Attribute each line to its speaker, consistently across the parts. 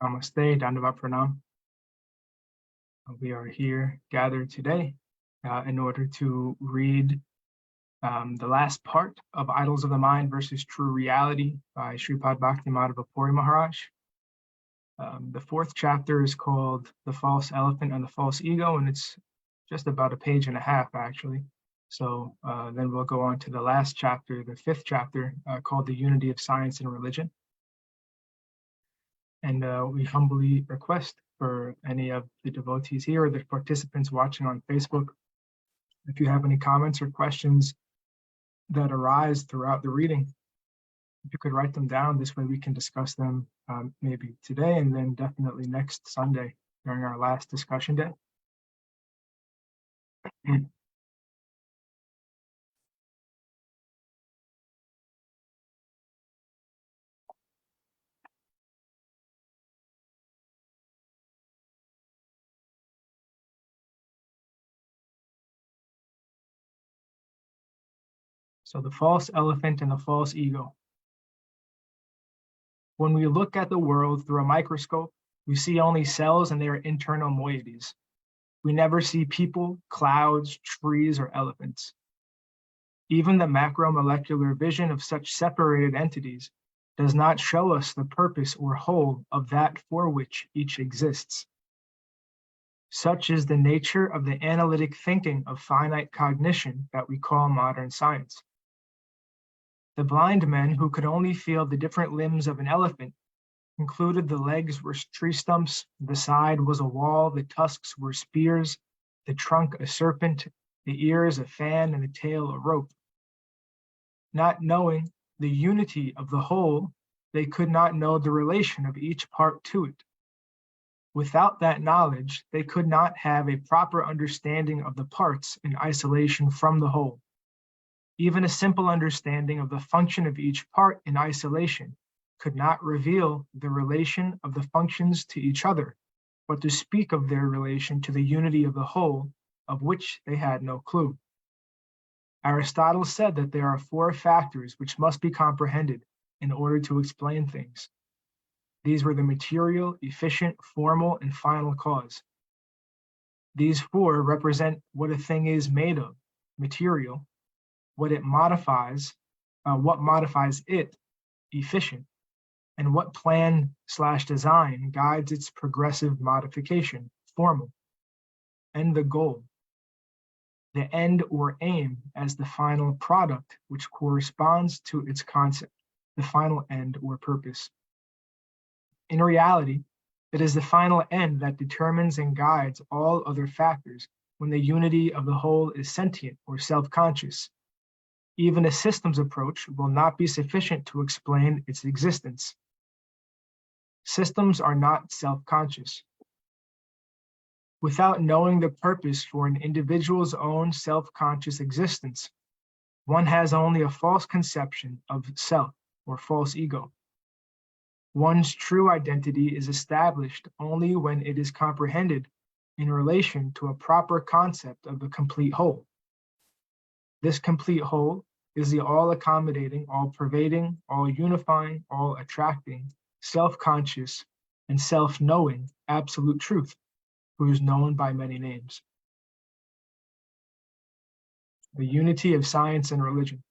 Speaker 1: Namaste, Dandavat Pranam. We are here gathered today in order to read the last part of Idols of the Mind versus True Reality by Sripad Bhaktimadhava Puri Maharaj. The fourth chapter is called The False Elephant and the False Ego, and it's just about a page and a half, actually. So then we'll go on to the last chapter, the fifth chapter, called The Unity of Science and Religion. And we humbly request for any of the devotees here or the participants watching on Facebook, if you have any comments or questions that arise throughout the reading, if you could write them down, this way we can discuss them maybe today and then definitely next Sunday during our last discussion day. So the false elephant and the false ego. When we look at the world through a microscope, we see only cells and their internal moieties. We never see people, clouds, trees, or elephants. Even the macromolecular vision of such separated entities does not show us the purpose or whole of that for which each exists. Such is the nature of the analytic thinking of finite cognition that we call modern science. The blind men who could only feel the different limbs of an elephant concluded the legs were tree stumps, the side was a wall, the tusks were spears, the trunk a serpent, the ears a fan, and the tail a rope. Not knowing the unity of the whole, they could not know the relation of each part to it. Without that knowledge, they could not have a proper understanding of the parts in isolation from the whole. Even a simple understanding of the function of each part in isolation could not reveal the relation of the functions to each other, but to speak of their relation to the unity of the whole, of which they had no clue. Aristotle said that there are four factors which must be comprehended in order to explain things. These were the material, efficient, formal, and final cause. These four represent what a thing is made of, material, what modifies it, efficient, and what plan/design guides its progressive modification, formal, and the goal, the end or aim as the final product which corresponds to its concept, the final end or purpose. In reality, it is the final end that determines and guides all other factors when the unity of the whole is sentient or self-conscious. Even a systems approach will not be sufficient to explain its existence. Systems are not self-conscious. Without knowing the purpose for an individual's own self-conscious existence, one has only a false conception of self or false ego. One's true identity is established only when it is comprehended in relation to a proper concept of the complete whole. This complete whole is the all-accommodating, all-pervading, all-unifying, all-attracting, self-conscious, and self-knowing absolute truth, who is known by many names. The unity of science and religion.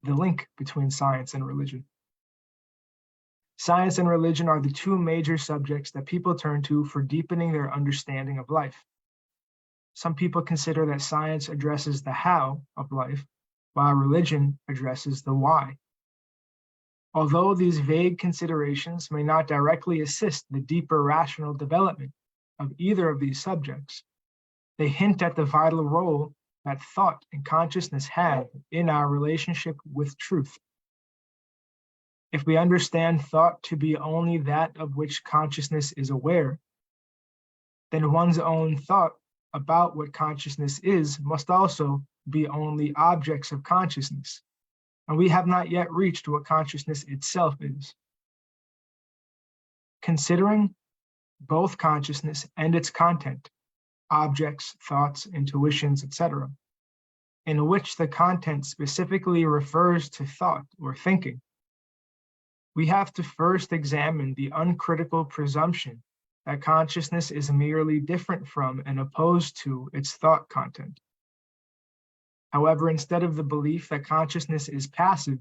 Speaker 1: The link between science and religion. Science and religion are the two major subjects that people turn to for deepening their understanding of life. Some people consider that science addresses the how of life, while religion addresses the why. Although these vague considerations may not directly assist the deeper rational development of either of these subjects, they hint at the vital role that thought and consciousness have in our relationship with truth. If we understand thought to be only that of which consciousness is aware, then one's own thought about what consciousness is must also be only objects of consciousness, and we have not yet reached what consciousness itself is. Considering both consciousness and its content, objects, thoughts, intuitions, etc., in which the content specifically refers to thought or thinking, we have to first examine the uncritical presumption that consciousness is merely different from and opposed to its thought content. However, instead of the belief that consciousness is passive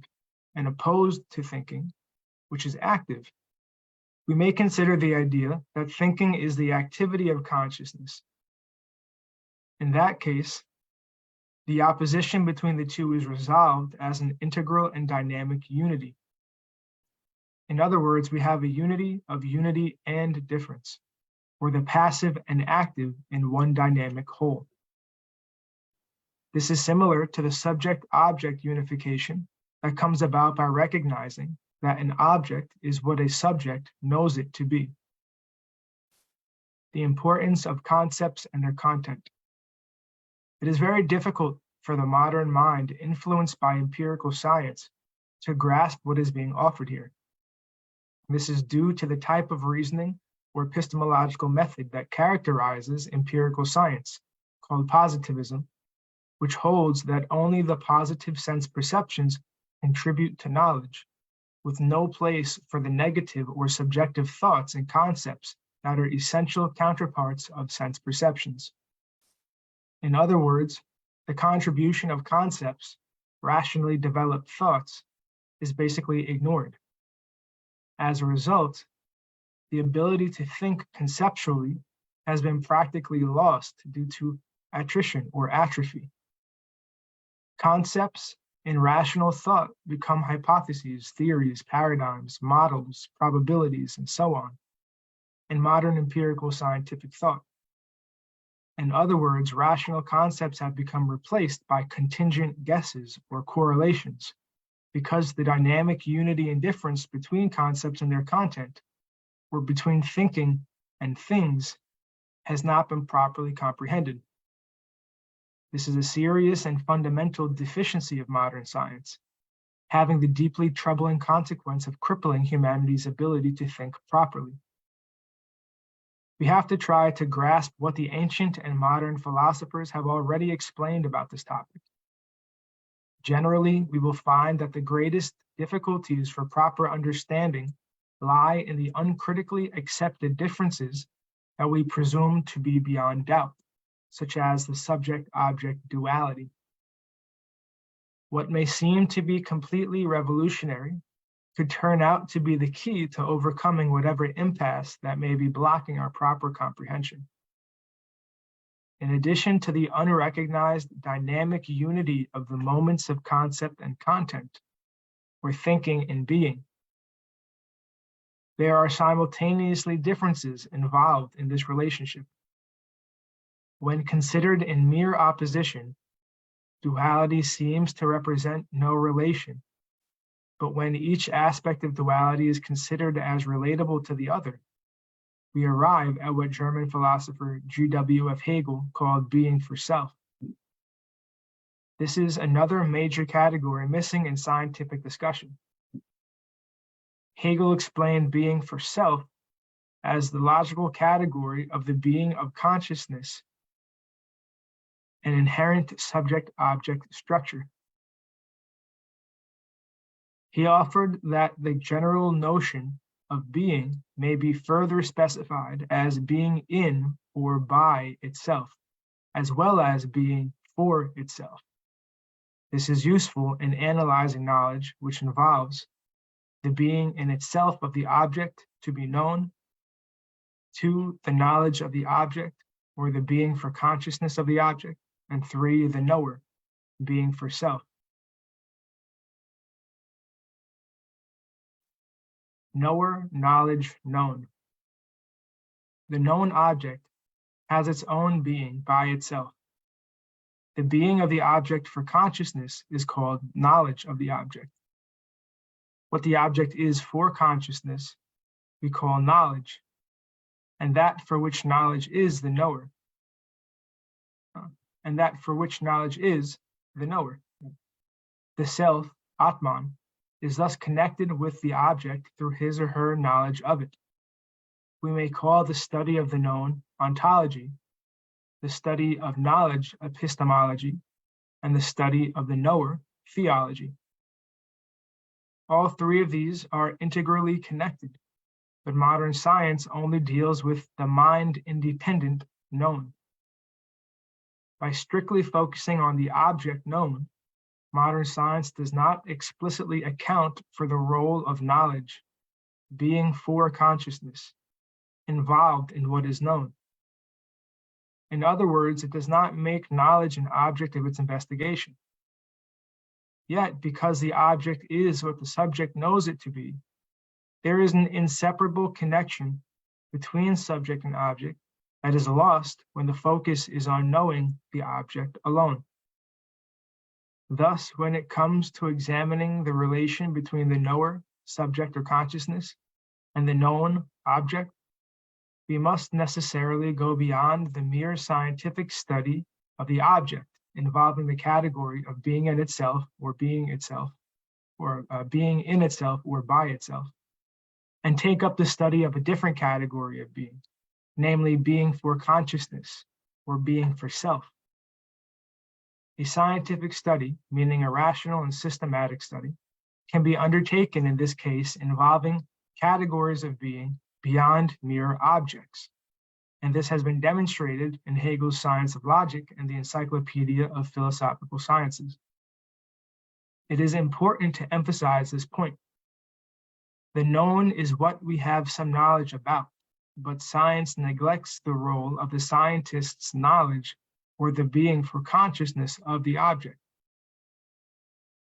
Speaker 1: and opposed to thinking, which is active, we may consider the idea that thinking is the activity of consciousness. In that case, the opposition between the two is resolved as an integral and dynamic unity. In other words, we have a unity of unity and difference, or the passive and active in one dynamic whole. This is similar to the subject-object unification that comes about by recognizing that an object is what a subject knows it to be. The importance of concepts and their content. It is very difficult for the modern mind, influenced by empirical science, to grasp what is being offered here. This is due to the type of reasoning or epistemological method that characterizes empirical science, called positivism, which holds that only the positive sense perceptions contribute to knowledge, with no place for the negative or subjective thoughts and concepts that are essential counterparts of sense perceptions. In other words, the contribution of concepts, rationally developed thoughts, is basically ignored. As a result, the ability to think conceptually has been practically lost due to attrition or atrophy. Concepts in rational thought become hypotheses, theories, paradigms, models, probabilities, and so on, in modern empirical scientific thought. In other words, rational concepts have become replaced by contingent guesses or correlations, because the dynamic unity and difference between concepts and their content, or between thinking and things, has not been properly comprehended. This is a serious and fundamental deficiency of modern science, having the deeply troubling consequence of crippling humanity's ability to think properly. We have to try to grasp what the ancient and modern philosophers have already explained about this topic. Generally, we will find that the greatest difficulties for proper understanding lie in the uncritically accepted differences that we presume to be beyond doubt, such as the subject-object duality. What may seem to be completely revolutionary could turn out to be the key to overcoming whatever impasse that may be blocking our proper comprehension. In addition to the unrecognized dynamic unity of the moments of concept and content, or thinking and being, there are simultaneously differences involved in this relationship. When considered in mere opposition, duality seems to represent no relation. But when each aspect of duality is considered as relatable to the other, we arrive at what German philosopher G.W.F. Hegel called being for self. This is another major category missing in scientific discussion. Hegel explained being for self as the logical category of the being of consciousness, an inherent subject-object structure. He offered that the general notion of being may be further specified as being in or by itself, as well as being for itself. This is useful in analyzing knowledge, which involves the being in itself of the object to be known, 2, the knowledge of the object, or the being for consciousness of the object, and 3, the knower, being for self. Knower, knowledge, known. The known object has its own being by itself. The being of the object for consciousness is called knowledge of the object. What the object is for consciousness, we call knowledge, and that for which knowledge is the knower. And that for which knowledge is the knower. The self, Atman, is thus connected with the object through his or her knowledge of it. We may call the study of the known ontology, the study of knowledge epistemology, and the study of the knower theology. All three of these are integrally connected, but modern science only deals with the mind-independent known. By strictly focusing on the object known, modern science does not explicitly account for the role of knowledge, being for consciousness, involved in what is known. In other words, it does not make knowledge an object of its investigation. Yet, because the object is what the subject knows it to be, there is an inseparable connection between subject and object that is lost when the focus is on knowing the object alone. Thus, when it comes to examining the relation between the knower, subject or consciousness, and the known object, we must necessarily go beyond the mere scientific study of the object involving the category of being in itself, or being itself, or being in itself or by itself, and take up the study of a different category of being, namely being for consciousness or being for self. A scientific study, meaning a rational and systematic study, can be undertaken in this case involving categories of being beyond mere objects. And this has been demonstrated in Hegel's Science of Logic and the Encyclopedia of Philosophical Sciences. It is important to emphasize this point. The known is what we have some knowledge about, but science neglects the role of the scientist's knowledge or the being for consciousness of the object.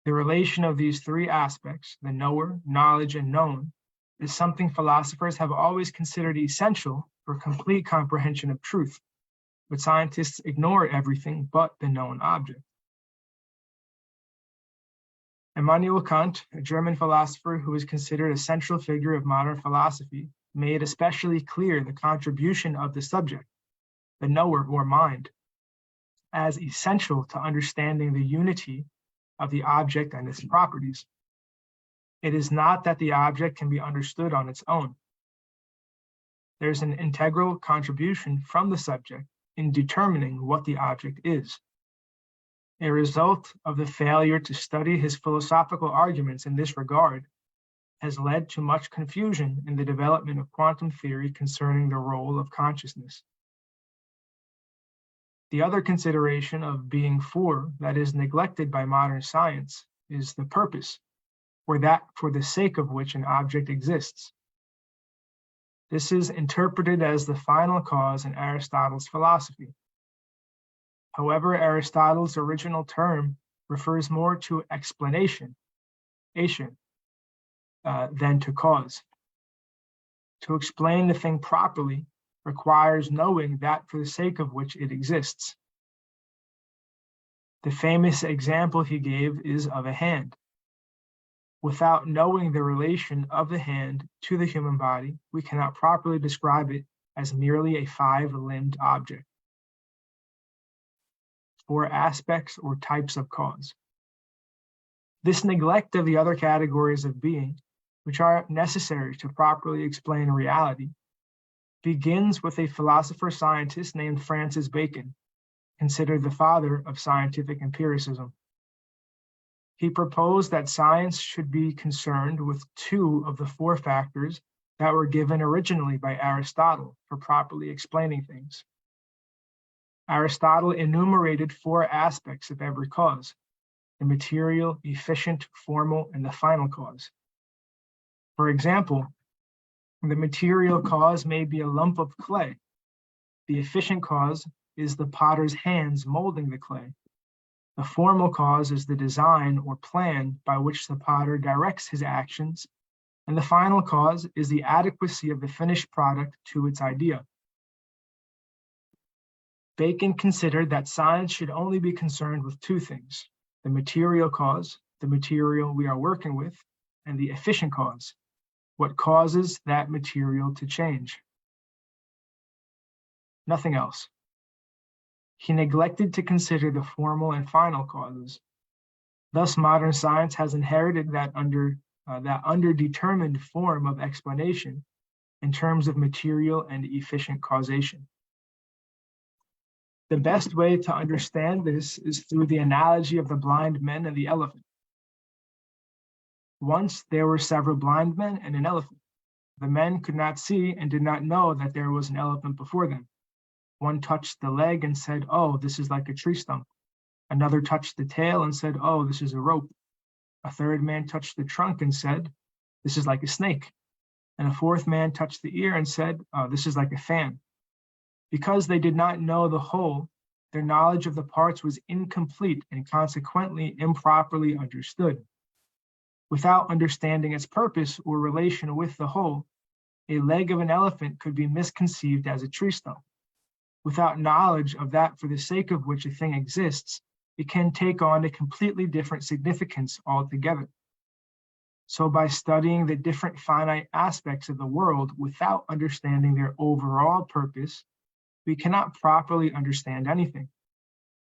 Speaker 1: The relation of these three aspects, the knower, knowledge, and known, is something philosophers have always considered essential for complete comprehension of truth, but scientists ignore everything but the known object. Immanuel Kant, a German philosopher who is considered a central figure of modern philosophy, made especially clear the contribution of the subject, the knower or mind, as essential to understanding the unity of the object and its properties. It is not that the object can be understood on its own. There's an integral contribution from the subject in determining what the object is. A result of the failure to study his philosophical arguments in this regard has led to much confusion in the development of quantum theory concerning the role of consciousness. The other consideration of being for that is neglected by modern science is the purpose, or that for the sake of which an object exists. This is interpreted as the final cause in Aristotle's philosophy. However, Aristotle's original term refers more to explanation, than to cause. To explain the thing properly requires knowing that for the sake of which it exists. The famous example he gave is of a hand. Without knowing the relation of the hand to the human body, we cannot properly describe it as merely a five-limbed object. Four aspects or types of cause. This neglect of the other categories of being, which are necessary to properly explain reality, begins with a philosopher-scientist named Francis Bacon, considered the father of scientific empiricism. He proposed that science should be concerned with two of the four factors that were given originally by Aristotle for properly explaining things. Aristotle enumerated four aspects of every cause: the material, efficient, formal, and the final cause. For example, the material cause may be a lump of clay. The efficient cause is the potter's hands molding the clay. The formal cause is the design or plan by which the potter directs his actions, and the final cause is the adequacy of the finished product to its idea. Bacon considered that science should only be concerned with two things: the material cause, the material we are working with, and the efficient cause, what causes that material to change. Nothing else. He neglected to consider the formal and final causes. Thus, modern science has inherited that underdetermined form of explanation in terms of material and efficient causation. The best way to understand this is through the analogy of the blind men and the elephant. Once there were several blind men and an elephant. The men could not see and did not know that there was an elephant before them. One touched the leg and said, "Oh, this is like a tree stump." Another touched the tail and said, "Oh, this is a rope." A third man touched the trunk and said, "This is like a snake." And a fourth man touched the ear and said, "Oh, this is like a fan." Because they did not know the whole, their knowledge of the parts was incomplete and consequently improperly understood. Without understanding its purpose or relation with the whole, a leg of an elephant could be misconceived as a tree stump. Without knowledge of that for the sake of which a thing exists, it can take on a completely different significance altogether. So by studying the different finite aspects of the world without understanding their overall purpose, we cannot properly understand anything.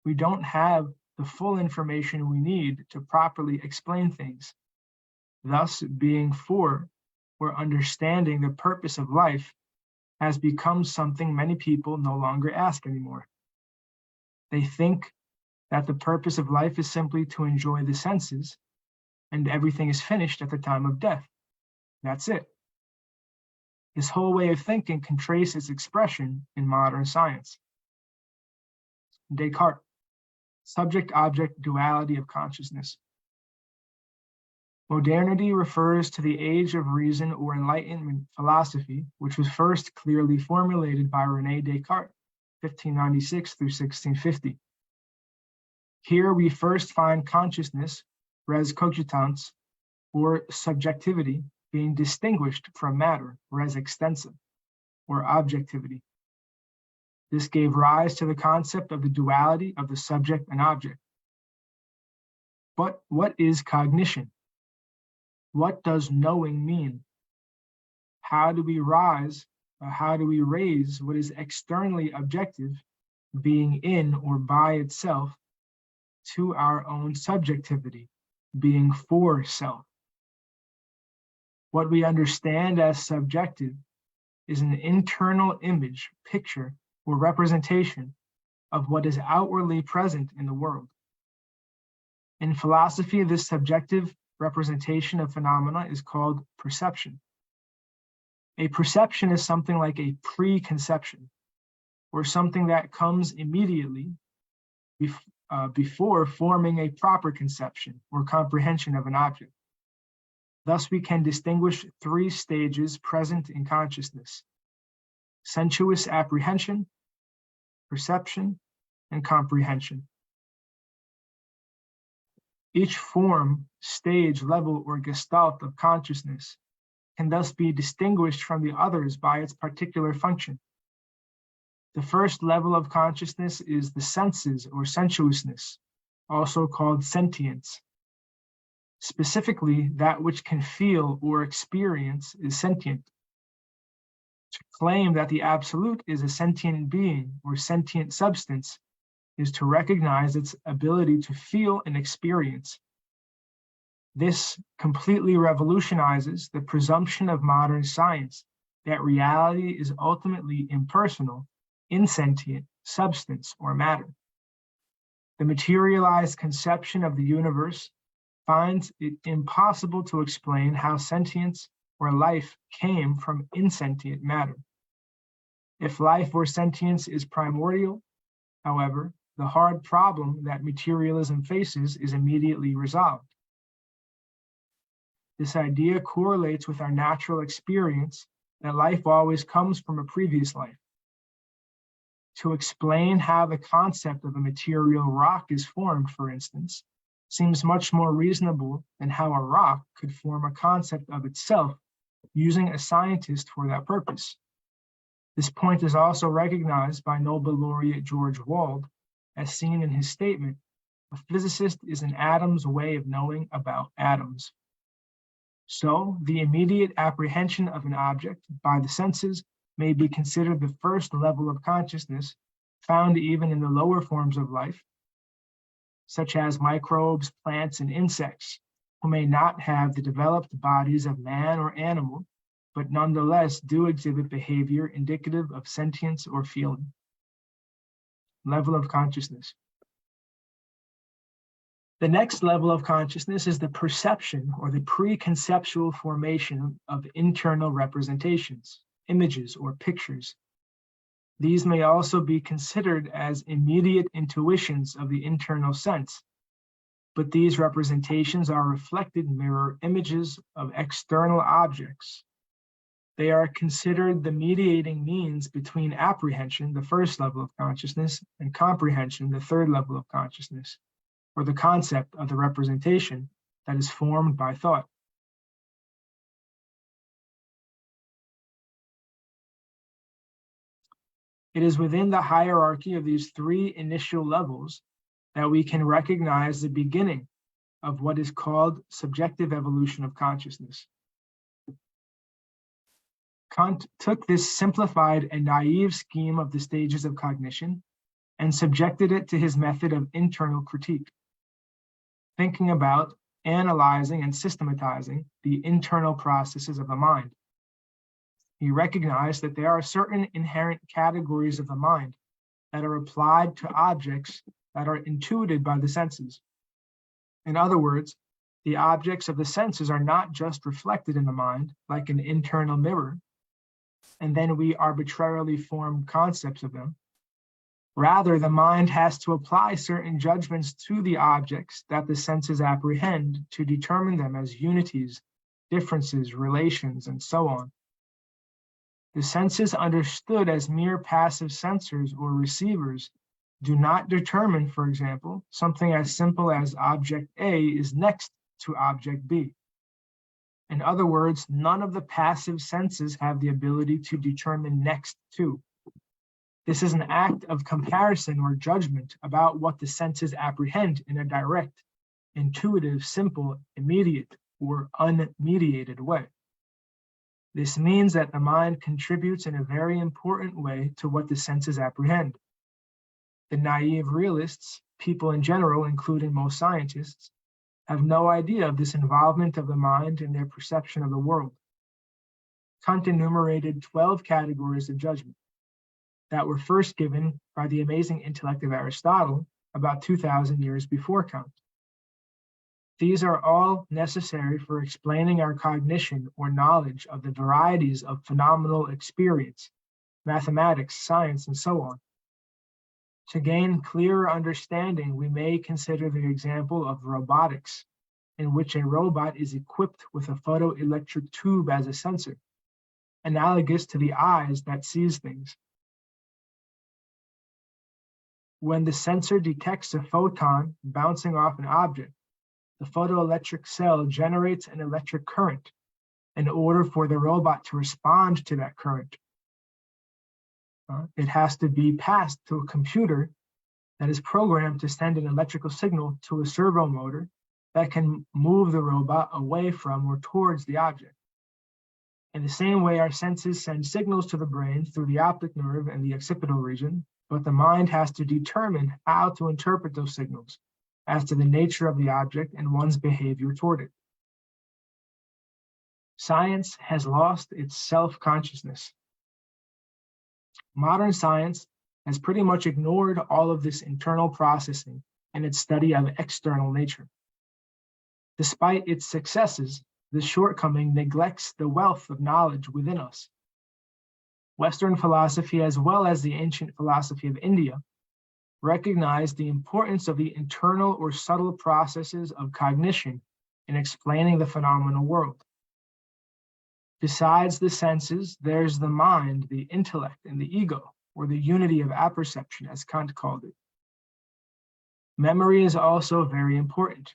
Speaker 1: We don't have the full information we need to properly explain things. Thus, being for or understanding the purpose of life has become something many people no longer ask anymore. They think that the purpose of life is simply to enjoy the senses, and everything is finished at the time of death. That's it. This whole way of thinking can trace its expression in modern science. Descartes, subject-object duality of consciousness. Modernity refers to the age of reason or Enlightenment philosophy, which was first clearly formulated by René Descartes, 1596 through 1650. Here we first find consciousness, res cogitans, or subjectivity, being distinguished from matter, res extensa, or objectivity. This gave rise to the concept of the duality of the subject and object. But what is cognition? What does knowing mean? How do we raise what is externally objective, being in or by itself, to our own subjectivity, being for self? What we understand as subjective is an internal image, picture, or representation of what is outwardly present in the world. In philosophy, this subjective representation of phenomena is called perception. A perception is something like a preconception, or something that comes immediately before forming a proper conception or comprehension of an object. Thus, we can distinguish three stages present in consciousness: sensuous apprehension, perception, and comprehension. Each form, stage, level, or gestalt of consciousness can thus be distinguished from the others by its particular function. The first level of consciousness is the senses or sensuousness, also called sentience. Specifically, that which can feel or experience is sentient. To claim that the absolute is a sentient being or sentient substance is to recognize its ability to feel and experience. This completely revolutionizes the presumption of modern science that reality is ultimately impersonal, insentient substance or matter. The materialized conception of the universe finds it impossible to explain how sentience or life came from insentient matter. If life or sentience is primordial, however, the hard problem that materialism faces is immediately resolved. This idea correlates with our natural experience that life always comes from a previous life. To explain how the concept of a material rock is formed, for instance, seems much more reasonable than how a rock could form a concept of itself using a scientist for that purpose. This point is also recognized by Nobel laureate George Wald, as seen in his statement, "A physicist is an atom's way of knowing about atoms." So, the immediate apprehension of an object by the senses may be considered the first level of consciousness found even in the lower forms of life, such as microbes, plants, and insects, who may not have the developed bodies of man or animal, but nonetheless do exhibit behavior indicative of sentience or feeling. Level of consciousness. The next level of consciousness is the perception or the preconceptual formation of internal representations, images, or pictures. These may also be considered as immediate intuitions of the internal sense, but these representations are reflected mirror images of external objects. They are considered the mediating means between apprehension, the first level of consciousness, and comprehension, the third level of consciousness, or the concept of the representation that is formed by thought. It is within the hierarchy of these three initial levels that we can recognize the beginning of what is called subjective evolution of consciousness. Kant took this simplified and naive scheme of the stages of cognition and subjected it to his method of internal critique, thinking about, analyzing, and systematizing the internal processes of the mind. He recognized that there are certain inherent categories of the mind that are applied to objects that are intuited by the senses. In other words, the objects of the senses are not just reflected in the mind like an internal mirror, and then we arbitrarily form concepts of them. Rather, the mind has to apply certain judgments to the objects that the senses apprehend to determine them as unities, differences, relations, and so on. The senses understood as mere passive sensors or receivers do not determine, for example, something as simple as object A is next to object B. In other words, none of the passive senses have the ability to determine next to. This is an act of comparison or judgment about what the senses apprehend in a direct, intuitive, simple, immediate, or unmediated way. This means that the mind contributes in a very important way to what the senses apprehend. The naive realists, people in general, including most scientists, have no idea of this involvement of the mind in their perception of the world. Kant enumerated 12 categories of judgment that were first given by the amazing intellect of Aristotle about 2,000 years before Kant. These are all necessary for explaining our cognition or knowledge of the varieties of phenomenal experience, mathematics, science, and so on. To gain clearer understanding, we may consider the example of robotics, in which a robot is equipped with a photoelectric tube as a sensor, analogous to the eyes that sees things. When the sensor detects a photon bouncing off an object, the photoelectric cell generates an electric current in order for the robot to respond to that current. It has to be passed to a computer that is programmed to send an electrical signal to a servo motor that can move the robot away from or towards the object. In the same way, our senses send signals to the brain through the optic nerve and the occipital region, but the mind has to determine how to interpret those signals as to the nature of the object and one's behavior toward it. Science has lost its self-consciousness. Modern science has pretty much ignored all of this internal processing in its study of external nature. Despite its successes, this shortcoming neglects the wealth of knowledge within us. Western philosophy, as well as the ancient philosophy of India, recognized the importance of the internal or subtle processes of cognition in explaining the phenomenal world. Besides the senses, there's the mind, the intellect, and the ego, or the unity of apperception, as Kant called it. Memory is also very important.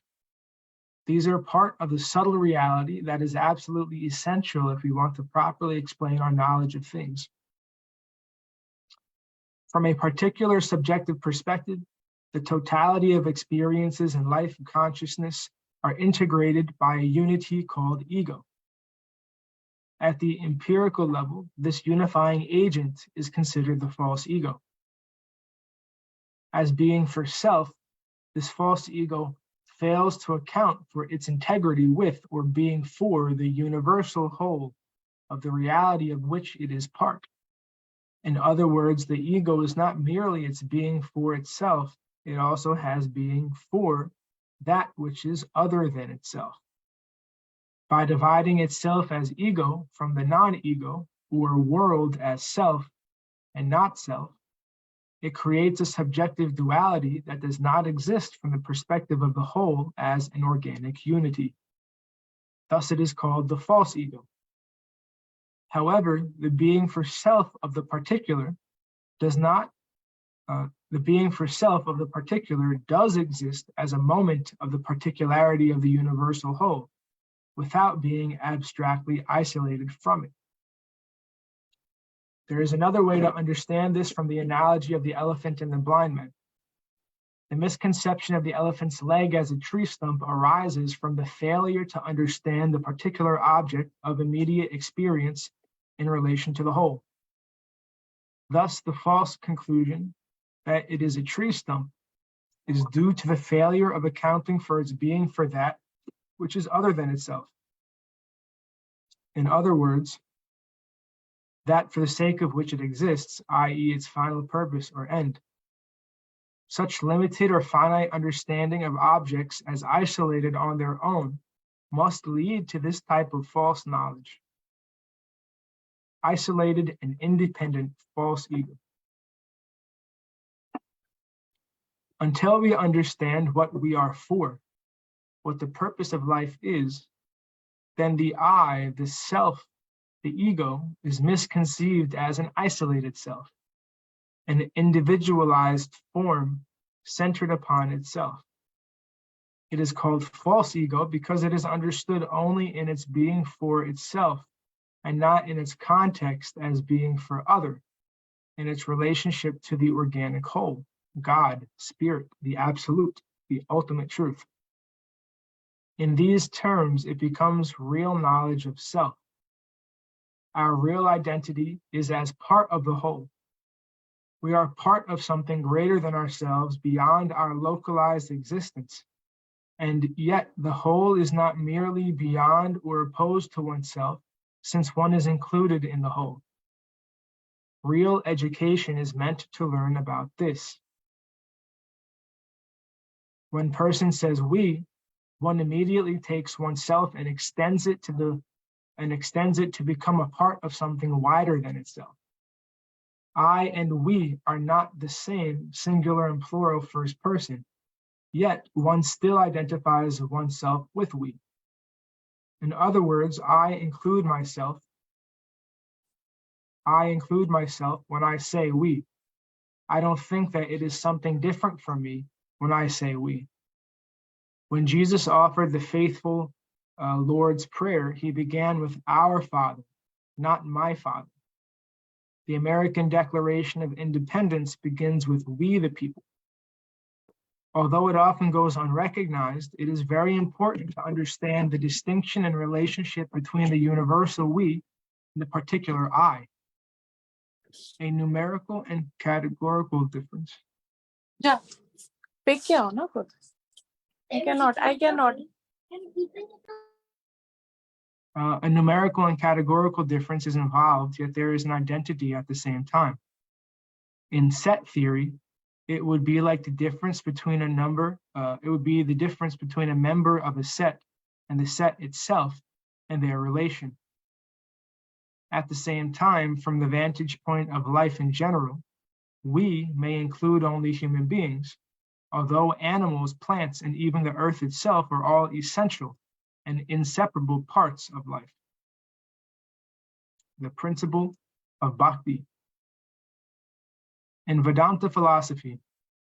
Speaker 1: These are part of the subtle reality that is absolutely essential if we want to properly explain our knowledge of things. From a particular subjective perspective, the totality of experiences in life and consciousness are integrated by a unity called ego. At the empirical level, this unifying agent is considered the false ego. As being for self, this false ego fails to account for its integrity with or being for the universal whole of the reality of which it is part. In other words, the ego is not merely its being for itself, it also has being for that which is other than itself. By dividing itself as ego from the non-ego, or world as self and not self, it creates a subjective duality that does not exist from the perspective of the whole as an organic unity. Thus it is called the false ego. However, the being for self of the particular does not, the being for self of the particular does exist as a moment of the particularity of the universal whole, without being abstractly isolated from it. There is another way to understand this from the analogy of the elephant and the blind man. The misconception of the elephant's leg as a tree stump arises from the failure to understand the particular object of immediate experience in relation to the whole. Thus, the false conclusion that it is a tree stump is due to the failure of accounting for its being for that which is other than itself. In other words, that for the sake of which it exists, i.e., its final purpose or end. Such limited or finite understanding of objects as isolated on their own must lead to this type of false knowledge. Isolated and independent false ego. Until we understand what we are for, what the purpose of life is, then the I, the self, the ego, is misconceived as an isolated self, an individualized form centered upon itself. It is called false ego because it is understood only in its being for itself and not in its context as being for other, in its relationship to the organic whole, God, Spirit, the Absolute, the ultimate truth. In these terms, it becomes real knowledge of self. Our real identity is as part of the whole. We are part of something greater than ourselves, beyond our localized existence. And yet the whole is not merely beyond or opposed to oneself, since one is included in the whole. Real education is meant to learn about this. When a person says we, one immediately takes oneself and extends it to become a part of something wider than itself. I and we are not the same singular and plural first person, yet one still identifies oneself with we. In other words, I include myself when I say we. I don't think that it is something different from me when I say we. When Jesus offered the faithful Lord's Prayer, he began with our Father, not my Father. The American Declaration of Independence begins with we the people. Although it often goes unrecognized, it is very important to understand the distinction and relationship between the universal we and the particular I. A numerical and categorical difference.
Speaker 2: Yeah. Pick na khud. I cannot.
Speaker 1: A numerical and categorical difference is involved, yet there is an identity at the same time. In set theory, it would be like the difference between a number, it would be the difference between a member of a set and the set itself and their relation. At the same time, from the vantage point of life in general, we may include only human beings, although animals, plants, and even the earth itself are all essential and inseparable parts of life. The principle of bhakti. In Vedanta philosophy,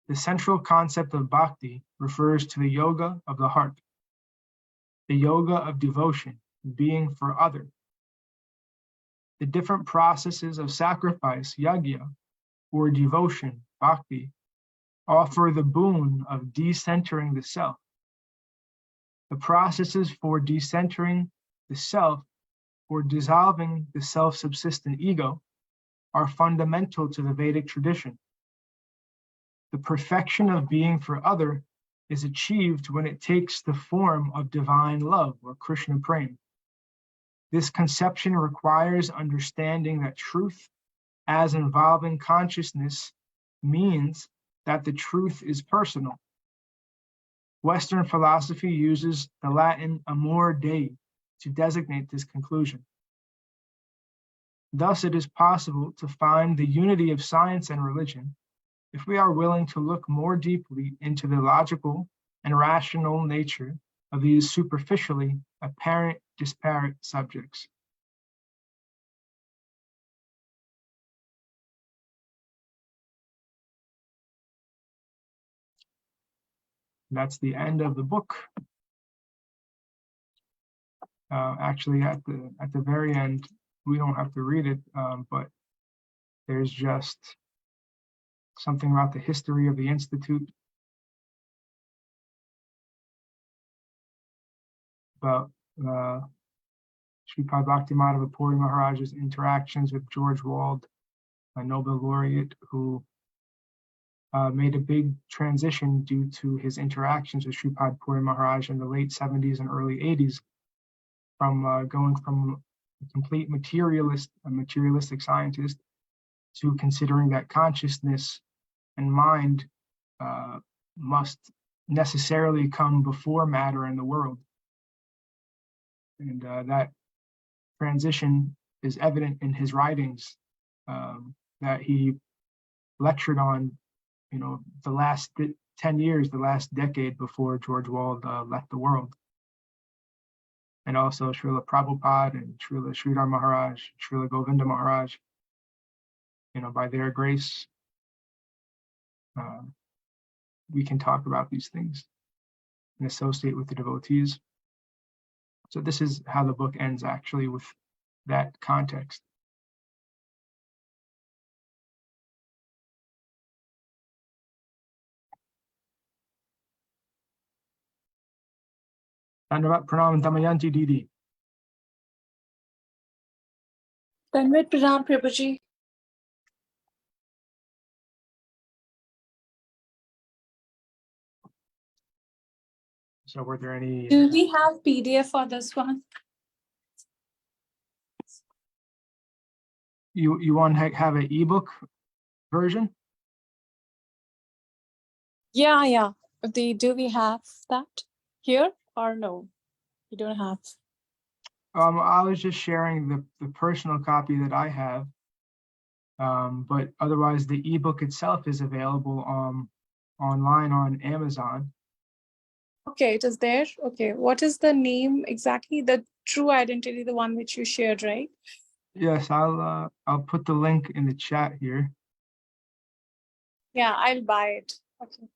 Speaker 1: the central concept of bhakti refers to the yoga of the heart, the yoga of devotion, being for other. The different processes of sacrifice, yajna, or devotion, bhakti, offer the boon of decentering the self. The processes for decentering the self or dissolving the self-subsistent ego are fundamental to the Vedic tradition. The perfection of being for other is achieved when it takes the form of divine love or Krishna Prem. This conception requires understanding that truth as involving consciousness means that the truth is personal. Western philosophy uses the Latin amor Dei to designate this conclusion. Thus, it is possible to find the unity of science and religion if we are willing to look more deeply into the logical and rational nature of these superficially apparent disparate subjects. That's the end of the book. Actually, at the very end, we don't have to read it, but there's just something about the history of the Institute, about Sripad Bhaktimadhava Puri Maharaj's interactions with George Wald, a Nobel laureate who made a big transition due to his interactions with Sripad Puri Maharaj in the late 70s and early 80s, from going from a complete materialistic scientist to considering that consciousness and mind must necessarily come before matter in the world. And that transition is evident in his writings that he lectured on, the last 10 years, the last decade before George Wald left the world. And also Srila Prabhupada and Srila Sridhar Maharaj, Srila Govinda Maharaj, by their grace, we can talk about these things and associate with the devotees. So this is how the book ends, actually, with that context. Dandavat Pranam Damayanti Didi.
Speaker 2: Dandavat Pranam Prabhuji.
Speaker 1: So were there any?
Speaker 2: Do we have PDF for this one?
Speaker 1: You want to have an ebook version?
Speaker 2: Yeah. Do we have that here or no? You don't have.
Speaker 1: I was just sharing the personal copy that I have, but otherwise the ebook itself is available online on Amazon.
Speaker 2: Okay, it is there. Okay, what is the name exactly? The True Identity, the one which you shared, right?
Speaker 1: Yes, I'll put the link in the chat here.
Speaker 2: Yeah, I'll buy it. Okay.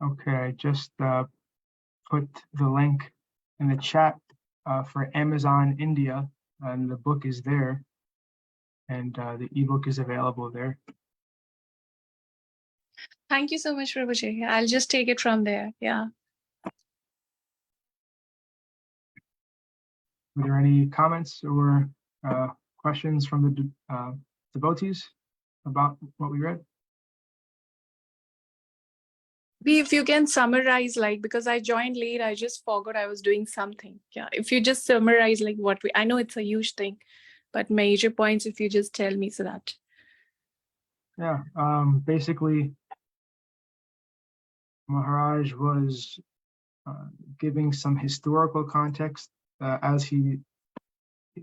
Speaker 1: Okay, I just put the link in the chat for Amazon India, and the book is there, and the ebook is available there.
Speaker 2: Thank you so much, Prabhuji. I'll just take it from there. Yeah.
Speaker 1: Are there any comments or questions from the devotees about what we read?
Speaker 2: If you can summarize, because I joined late, I just forgot I was doing something. Yeah, if you just summarize I know it's a huge thing, but major points, if you just tell me so that.
Speaker 1: Yeah, basically, Maharaj was giving some historical context as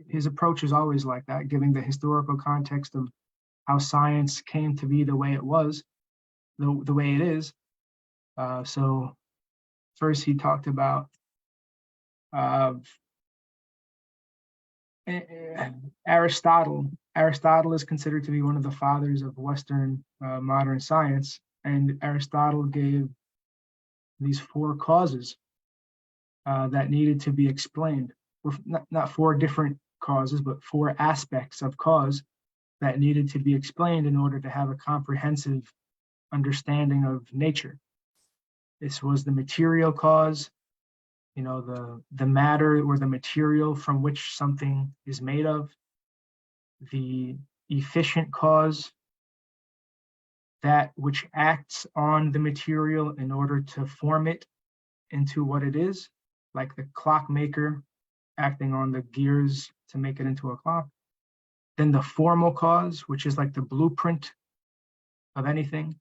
Speaker 1: his approach is always like that, giving the historical context of how science came to be the way it was, the way it is. So first he talked about Aristotle. Aristotle is considered to be one of the fathers of Western modern science, and Aristotle gave these 4 causes that needed to be explained. Not 4 different causes, but 4 aspects of cause that needed to be explained in order to have a comprehensive understanding of nature. This was the material cause, you know, the matter or the material from which something is made of. The efficient cause, that which acts on the material in order to form it into what it is, like the clockmaker acting on the gears to make it into a clock. Then the formal cause, which is like the blueprint of anything,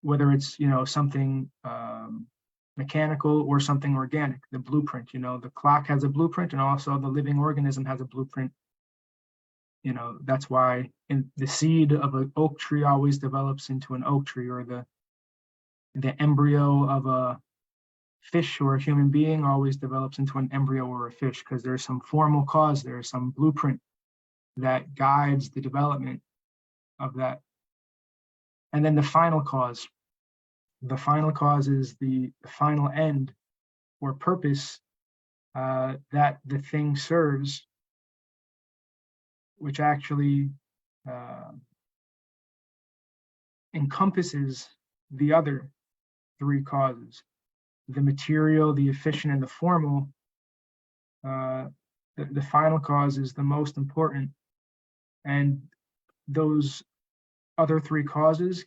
Speaker 1: whether it's, you know, something mechanical or something organic, the blueprint, you know, the clock has a blueprint and also the living organism has a blueprint. You know, that's why in the seed of an oak tree always develops into an oak tree, or the embryo of a fish or a human being always develops into an embryo or a fish, because there's some formal cause, there's some blueprint that guides the development of that. And then the final cause. The final cause is the final end or purpose that the thing serves, which actually encompasses the other three causes. The material, the efficient, and the formal. The final cause is the most important, and those other three causes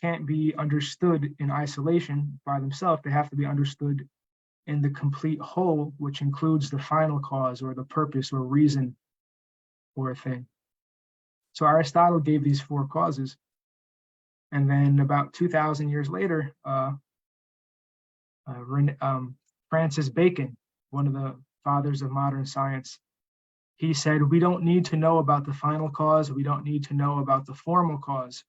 Speaker 1: can't be understood in isolation by themselves. They have to be understood in the complete whole, which includes the final cause or the purpose or reason for a thing. So Aristotle gave these four causes, and then about 2,000 years later, Francis Bacon, one of the fathers of modern science, he said, we don't need to know about the final cause. We don't need to know about the formal cause.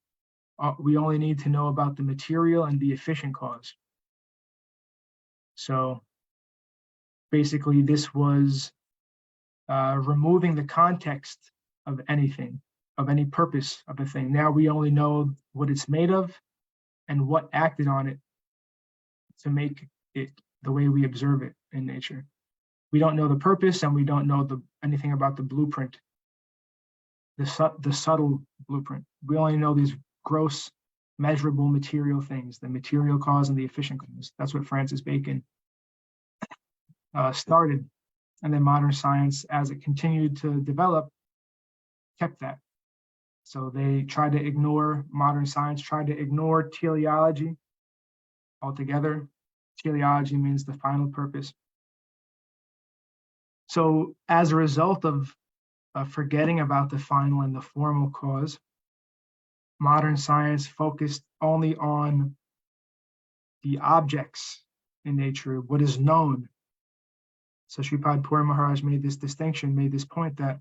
Speaker 1: We only need to know about the material and the efficient cause. So basically, this was removing the context of anything, of any purpose of a thing. Now we only know what it's made of and what acted on it to make it the way we observe it in nature. We don't know the purpose, and we don't know anything about the blueprint, the subtle blueprint. We only know these gross, measurable material things, the material cause and the efficient cause. That's what Francis Bacon started. And then modern science, as it continued to develop, kept that. So they tried to ignore, modern science tried to ignore teleology altogether. Teleology means the final purpose. So as a result of forgetting about the final and the formal cause, modern science focused only on the objects in nature, what is known. So Sripad Puri Maharaj made this distinction, made this point that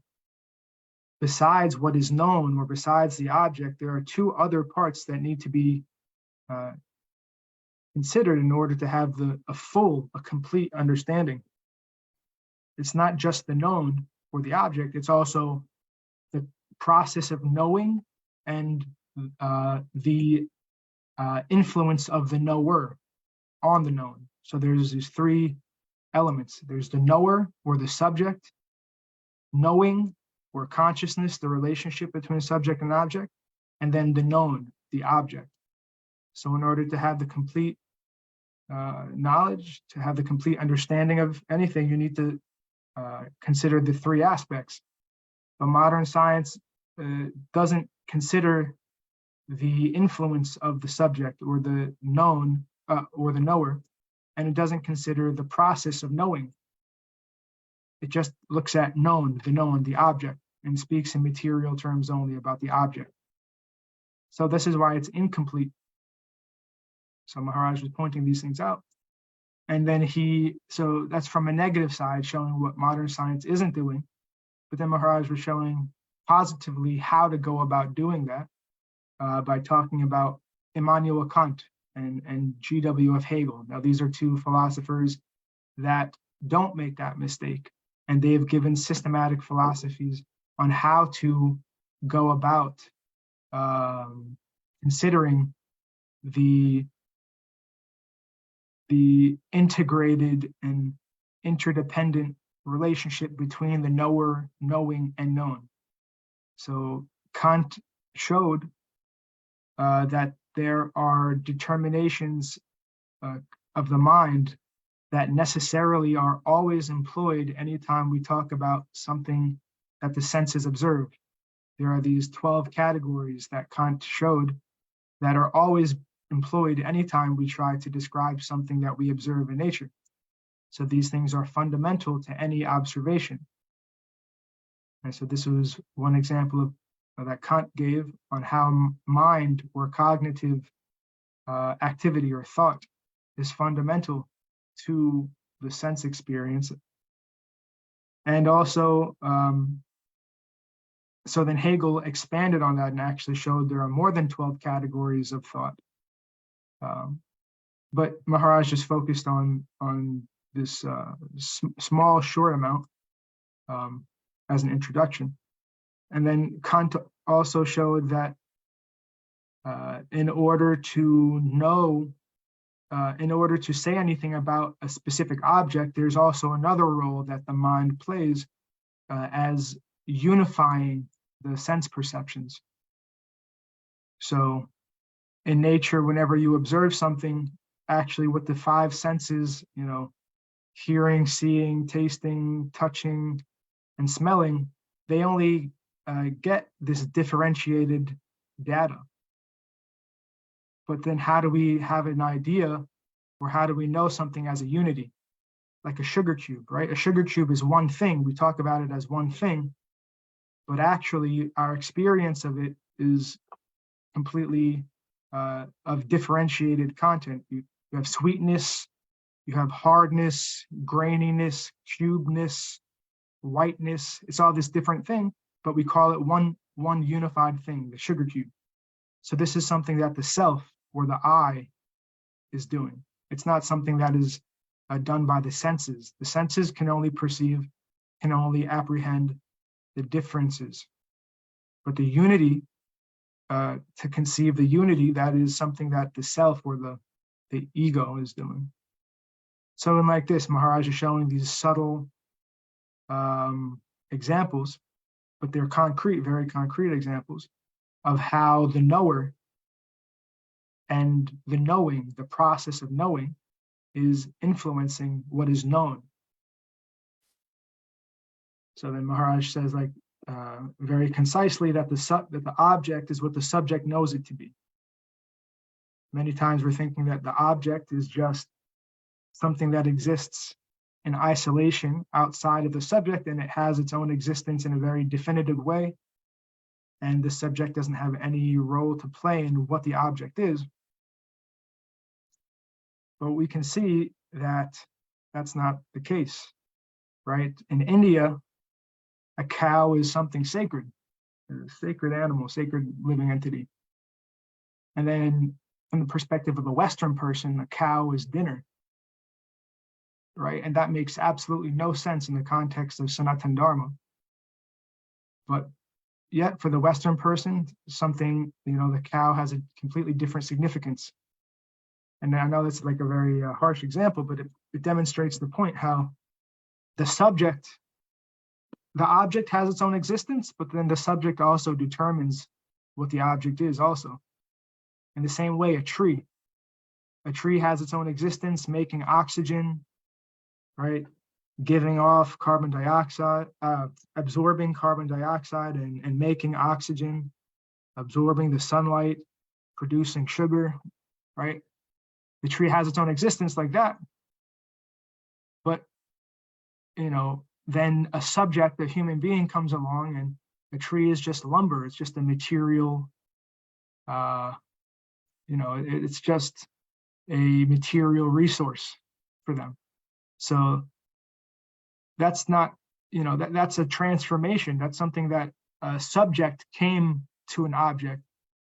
Speaker 1: besides what is known, or besides the object, there are two other parts that need to be considered in order to have a complete understanding. It's not just the known or the object, it's also the process of knowing and the influence of the knower on the known. So there's these three elements. There's the knower or the subject, knowing or consciousness, the relationship between subject and object, and then the known, the object. So in order to have the complete knowledge, to have the complete understanding of anything, you need to consider the three aspects. But modern science doesn't consider the influence of the subject or the known or the knower, and it doesn't consider the process of knowing. It just looks at known, the object, and speaks in material terms only about the object. So this is why it's incomplete. So Maharaj was pointing these things out. And then so that's from a negative side, showing what modern science isn't doing. But then Maharaj was showing positively how to go about doing that by talking about Immanuel Kant and G.W.F. Hegel. Now, these are two philosophers that don't make that mistake. And they've given systematic philosophies on how to go about considering the integrated and interdependent relationship between the knower, knowing, and known. So Kant showed that there are determinations of the mind that necessarily are always employed anytime we talk about something that the senses observe. There are these 12 categories that Kant showed that are always employed anytime we try to describe something that we observe in nature. So these things are fundamental to any observation. And so this was one example of that Kant gave on how mind or cognitive activity or thought is fundamental to the sense experience. And also, so then Hegel expanded on that and actually showed there are more than 12 categories of thought. But Maharaj just focused on this small, short amount as an introduction. And then Kant also showed that in order to know, in order to say anything about a specific object, there's also another role that the mind plays as unifying the sense perceptions. So in nature, whenever you observe something, actually with the five senses, hearing, seeing, tasting, touching, and smelling, they only get this differentiated data. But then how do we have an idea, or how do we know something as a unity? Like a sugar cube, right? A sugar cube is one thing. We talk about it as one thing, but actually our experience of it is completely of differentiated content. You have sweetness, you have hardness, graininess, cubeness, whiteness. It's all this different thing, but we call it one unified thing, the sugar cube. So this is something that the self or the I is doing. It's not something that is done by the senses. The senses can only perceive, can only apprehend the differences. But the unity, to conceive the unity, that is something that the self or the ego is doing. So in like this, Maharaj is showing these subtle examples, but they're concrete, very concrete examples of how the knower and the knowing, the process of knowing, is influencing what is known. So then Maharaj says, like, very concisely, that the object is what the subject knows it to be. Many times we're thinking that the object is just something that exists in isolation outside of the subject, and it has its own existence in a very definitive way, and the subject doesn't have any role to play in what the object is. But we can see that that's not the case, right? In India, a cow is something sacred, a sacred animal, sacred living entity. And then from the perspective of a Western person, a cow is dinner, right? And that makes absolutely no sense in the context of Sanatana Dharma. But yet for the Western person, something, the cow has a completely different significance. And I know that's like a very harsh example, but it demonstrates the point how the object has its own existence, but then the subject also determines what the object is also. In the same way, a tree has its own existence, making oxygen, right? Giving off carbon dioxide, absorbing carbon dioxide and making oxygen, absorbing the sunlight, producing sugar, right? The tree has its own existence like that. But, then a subject, a human being comes along, and the tree is just lumber. It's just a material, it's just a material resource for them. So that's not, that's a transformation. That's something that a subject came to an object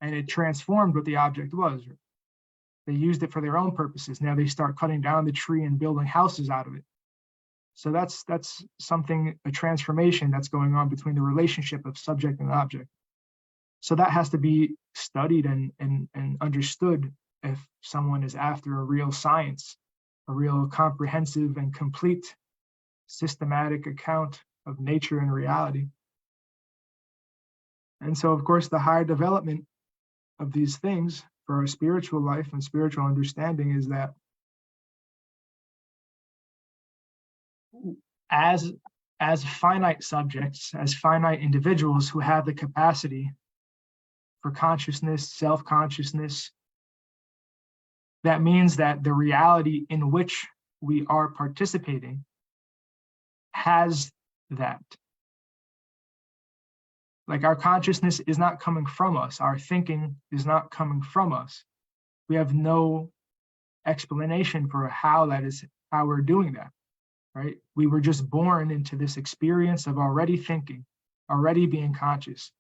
Speaker 1: and it transformed what the object was. They used it for their own purposes. Now they start cutting down the tree and building houses out of it. So that's something, a transformation that's going on between the relationship of subject and object. So that has to be studied and understood if someone is after a real science, a real comprehensive and complete systematic account of nature and reality. And so, of course, the higher development of these things for our spiritual life and spiritual understanding is that as finite subjects, as finite individuals who have the capacity for consciousness, self-consciousness, that means that the reality in which we are participating has that. Like, our consciousness is not coming from us. Our thinking is not coming from us. We have no explanation for how we're doing that, right? We were just born into this experience of already thinking, already being conscious.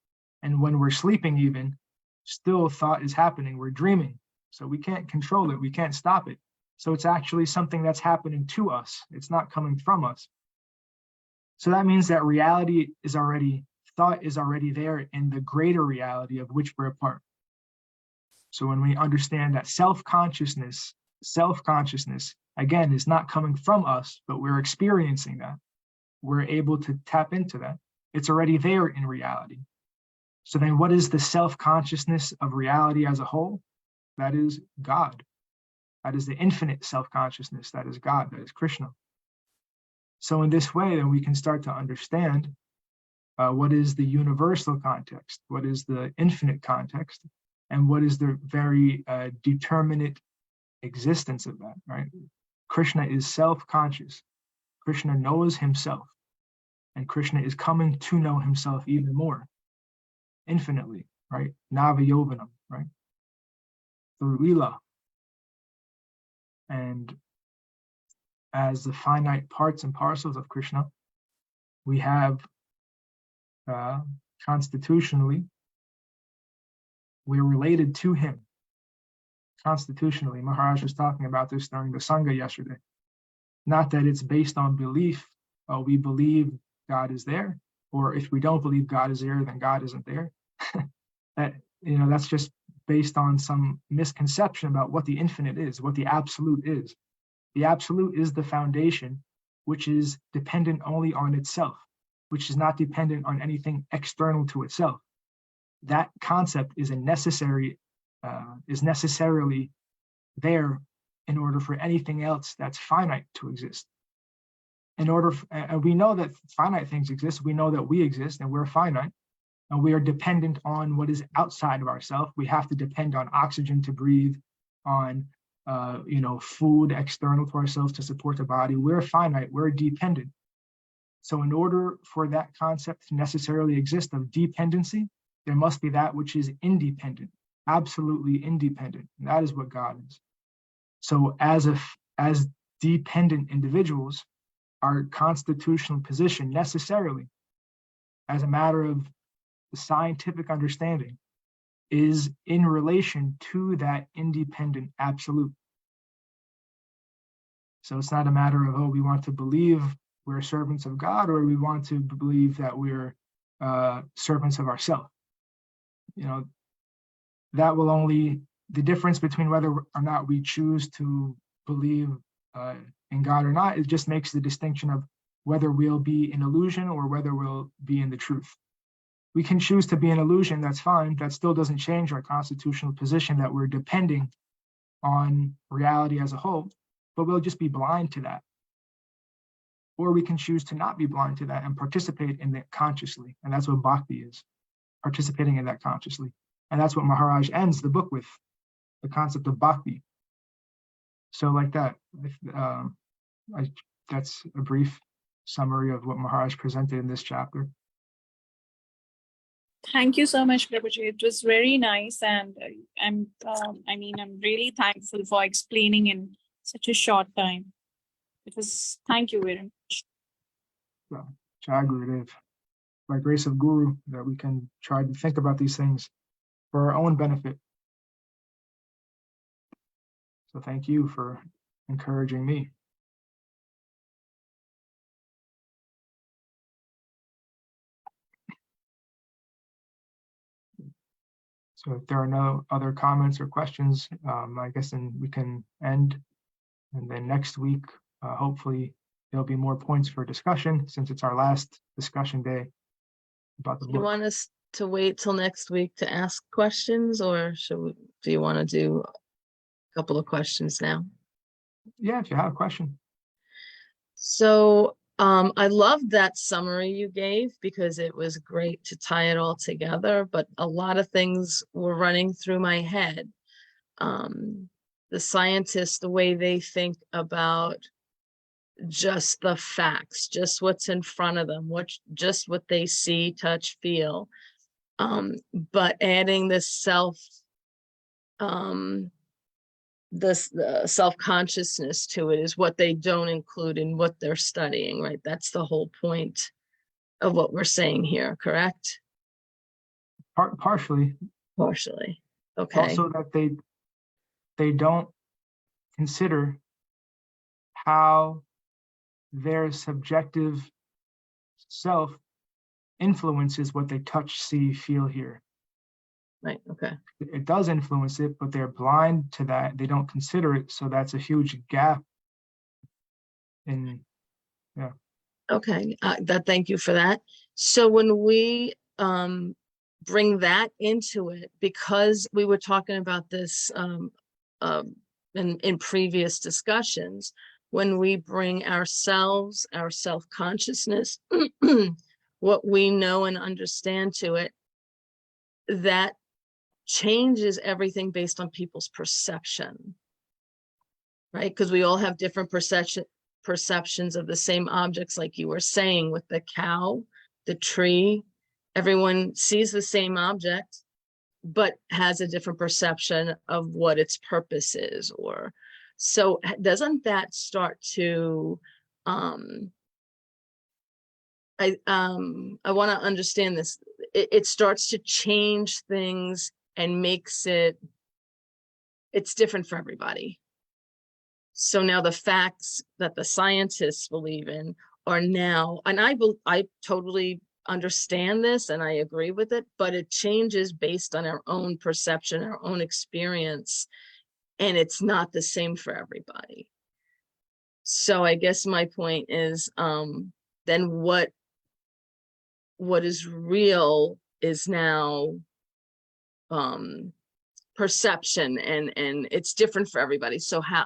Speaker 1: And when we're sleeping even, still thought is happening. We're dreaming. So we can't control it. We can't stop it. So it's actually something that's happening to us. It's not coming from us. So that means that thought is already there in the greater reality of which we're a part. So when we understand that self-consciousness, again, is not coming from us, but we're experiencing that, we're able to tap into that. It's already there in reality. So then what is the self-consciousness of reality as a whole? That is God. That is the infinite self-consciousness. That is God. That is Krishna. So in this way, then we can start to understand what is the universal context, what is the infinite context, and what is the very determinate existence of that, right? Krishna is self-conscious. Krishna knows himself, and Krishna is coming to know himself even more, infinitely, right? Navayovanam, right? Through Lila. And as the finite parts and parcels of Krishna, we have constitutionally, we're related to him. Constitutionally, Maharaj was talking about this during the Sangha yesterday. Not that it's based on belief, we believe God is there, or if we don't believe God is there, then God isn't there. That's just based on some misconception about what the infinite is, what the absolute is. The absolute is the foundation, which is dependent only on itself, which is not dependent on anything external to itself. That concept is necessarily there in order for anything else that's finite to exist. We know that finite things exist. We know that we exist and we're finite, and we are dependent on what is outside of ourselves. We have to depend on oxygen to breathe, on food external to ourselves to support the body. We're finite. We're dependent. So in order for that concept to necessarily exist of dependency, there must be that which is independent, absolutely independent. And that is what God is. So as dependent individuals, our constitutional position necessarily, as a matter of the scientific understanding, is in relation to that independent absolute. So it's not a matter of, we want to believe we're servants of God, or we want to believe that we're servants of ourselves. That will only, the difference between whether or not we choose to believe in God or not, it just makes the distinction of whether we'll be in illusion or whether we'll be in the truth. We can choose to be an illusion, that's fine. That still doesn't change our constitutional position that we're depending on reality as a whole, but we'll just be blind to that. Or we can choose to not be blind to that and participate in that consciously. And that's what bhakti is, participating in that consciously. And that's what Maharaj ends the book with, the concept of bhakti. So like that, that's a brief summary of what Maharaj presented in this chapter.
Speaker 2: Thank you so much, Prabhuji. It was very nice, and I'm really thankful for explaining in such a short time. Thank you very much.
Speaker 1: Well, Jai Gurudev, by grace of Guru, that we can try to think about these things for our own benefit. So thank you for encouraging me. So if there are no other comments or questions, I guess then we can end. And then next week, hopefully there'll be more points for discussion, since it's our last discussion day about the book.
Speaker 3: You want us to wait till next week to ask questions, or do you want to do a couple of questions now?
Speaker 1: Yeah, if you have a question.
Speaker 3: So I loved that summary you gave because it was great to tie it all together, but a lot of things were running through my head. The scientists, the way they think about just the facts, just what's in front of them, just what they see, touch, feel. But adding this self-consciousness to it is what they don't include in what they're studying, right? That's the whole point of what we're saying here, correct?
Speaker 1: Partially.
Speaker 3: Partially. Okay.
Speaker 1: Also that they don't consider how their subjective self influences what they touch, see, feel, hear.
Speaker 3: Right. Okay.
Speaker 1: It does influence it, but they're blind to that. They don't consider it. So that's a huge gap in, yeah.
Speaker 3: Okay. Thank you for that. So when we bring that into it, because we were talking about this in previous discussions, when we bring ourselves, our self-consciousness, what we know and understand to it, that changes everything based on people's perception, right? Because we all have different perceptions of the same objects, like you were saying with the cow, the tree. Everyone sees the same object, but has a different perception of what its purpose is. Or so doesn't that start to I want to understand this. It starts to change things and makes it's different for everybody. So now the facts that the scientists believe in are now, and I totally understand this and I agree with it, but it changes based on our own perception, our own experience, and it's not the same for everybody. So I guess my point is, then what is real is now perception, and it's different for everybody. So how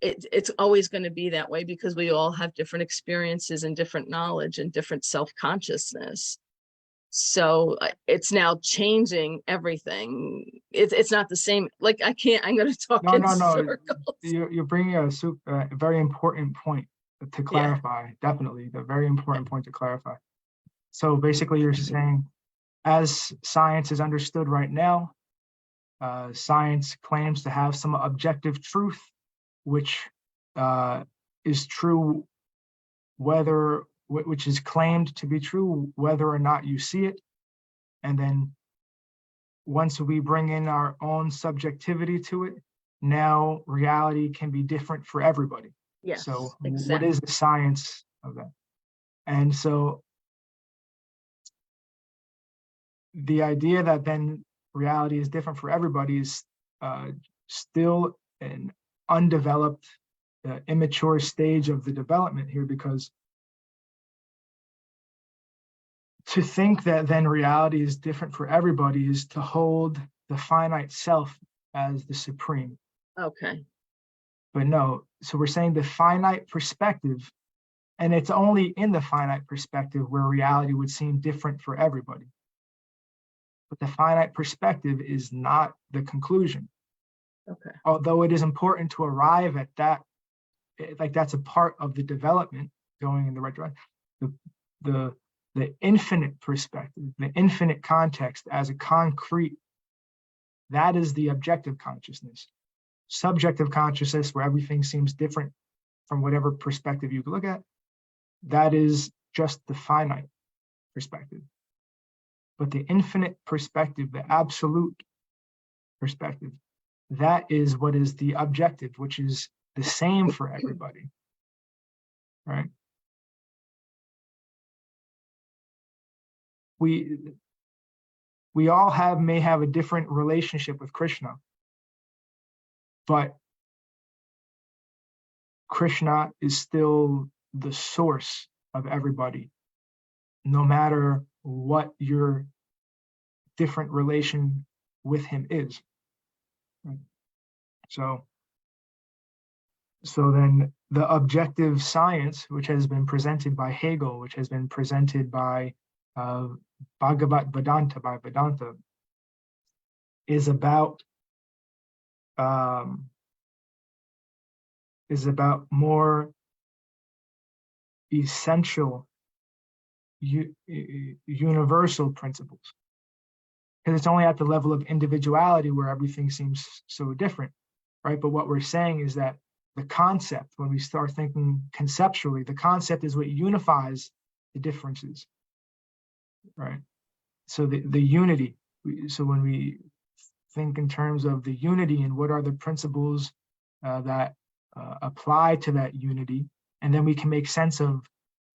Speaker 3: it's always going to be that way, because we all have different experiences and different knowledge and different self-consciousness. So it's now changing everything. It's not the same. Like I'm going to talk in circles.
Speaker 1: You're bringing a very important point to clarify. Yeah. Definitely, the very important point to clarify. So basically, you're saying, as science is understood right now, science claims to have some objective truth, which is true which is claimed to be true whether or not you see it. And then once we bring in our own subjectivity to it, now reality can be different for everybody.
Speaker 3: Yes,
Speaker 1: so
Speaker 3: exactly.
Speaker 1: What is the science of that? And so the idea that then reality is different for everybody is still an undeveloped, immature stage of the development here, because to think that then reality is different for everybody is to hold the finite self as the supreme.
Speaker 3: Okay.
Speaker 1: But no, so we're saying the finite perspective, and it's only in the finite perspective where reality would seem different for everybody. But the finite perspective is not the conclusion.
Speaker 3: Okay.
Speaker 1: Although it is important to arrive at that, like that's a part of the development going in the right direction. The infinite perspective, the infinite context as a concrete, that is the objective consciousness. Subjective consciousness, where everything seems different from whatever perspective you look at, that is just the finite perspective. But the infinite perspective, the absolute perspective, that is what is the objective, which is the same for everybody, right? We all may have a different relationship with Krishna, but Krishna is still the source of everybody, no matter what your different relation with him is. So then the objective science, which has been presented by Hegel, which has been presented by Bhagavat Vedanta, by Vedanta, is about more essential, universal principles. Because it's only at the level of individuality where everything seems so different, right? But what we're saying is that the concept, when we start thinking conceptually, the concept is what unifies the differences, right? So the unity. So when we think in terms of the unity and what are the principles that apply to that unity, and then we can make sense of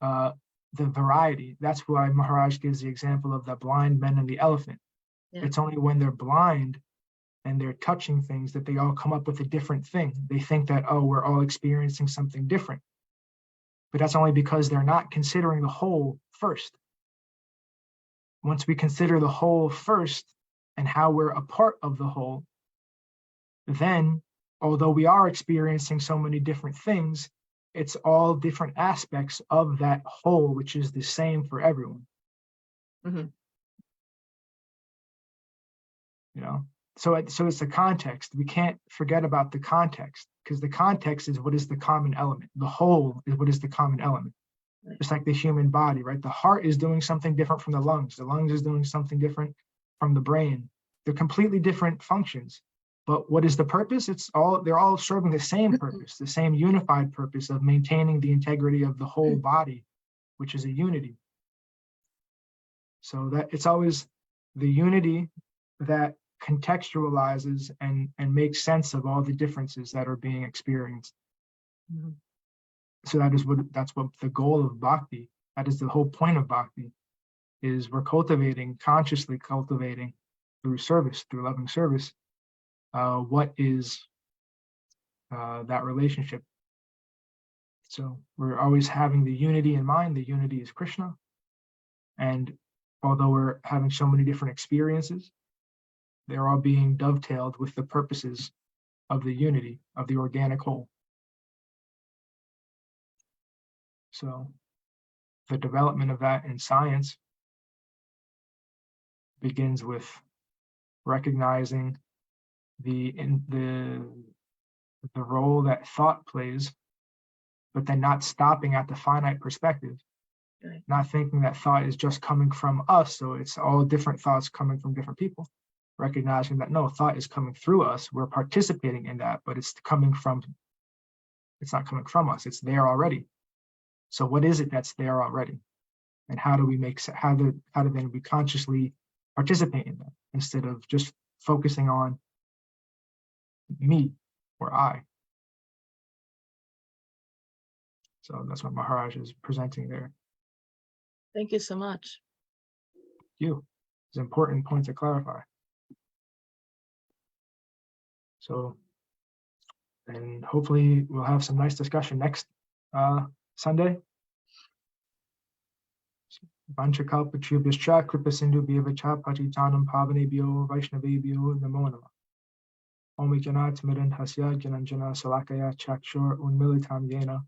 Speaker 1: the variety. That's why Maharaj gives the example of the blind men and the elephant. Yeah. It's only when they're blind and they're touching things that they all come up with a different thing. They think that, oh, we're all experiencing something different. But that's only because they're not considering the whole first. Once we consider the whole first and how we're a part of the whole, then, although we are experiencing so many different things, it's all different aspects of that whole, which is the same for everyone. Mm-hmm. You know, so it's the context. We can't forget about the context, because the context is what is the common element. The whole is what is the common element. Right. Just like the human body, right? The heart is doing something different from the lungs. The lungs is doing something different from the brain. They're completely different functions. But what is the purpose? They're all serving the same purpose, the same unified purpose of maintaining the integrity of the whole body, which is a unity. So that it's always the unity that contextualizes and makes sense of all the differences that are being experienced. Mm-hmm. So that's what the goal of bhakti, that is the whole point of bhakti, is we're consciously cultivating through service, through loving service, what is that relationship. So we're always having the unity in mind. The unity is Krishna. And although we're having so many different experiences, they're all being dovetailed with the purposes of the unity of the organic whole. So the development of that in science begins with recognizing the role that thought plays, but then not stopping at the finite perspective, right. Not thinking that thought is just coming from us, so it's all different thoughts coming from different people. Recognizing that no, thought is coming through us, we're participating in that, but it's not coming from us, it's there already. So what is it that's there already? And how do then we consciously participate in that instead of just focusing on me or I? So that's what Maharaj is presenting there.
Speaker 3: Thank you so much.
Speaker 1: It's an important point to clarify. So, and hopefully we'll have some nice discussion next Sunday. Vanchakalpa Chubhascha Kripa Sindhu Bhavacha Patitanam Pavanebhyo Vaishnavebhyo Namo Namah. Om Janat Miran Hasya Jananjana Salakaya Chakshur Unmilitam Yena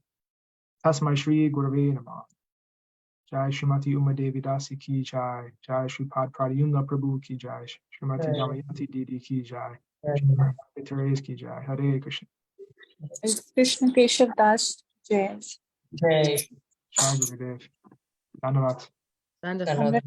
Speaker 1: Tasmai Shri Gurave Namah. Jai Srimati Uma Devi Dasi Ki Jai. Jai Shripad Pradyumna Prabhu Ki Jai. Srimati Damayanti Didi Ki Jai. Therese Ki Jai. Hare Krishna.
Speaker 2: Krishna Keshav Das Jai.
Speaker 4: Jai.
Speaker 1: Jai Gurudev. Dhanyavad.
Speaker 3: Dhanyavad.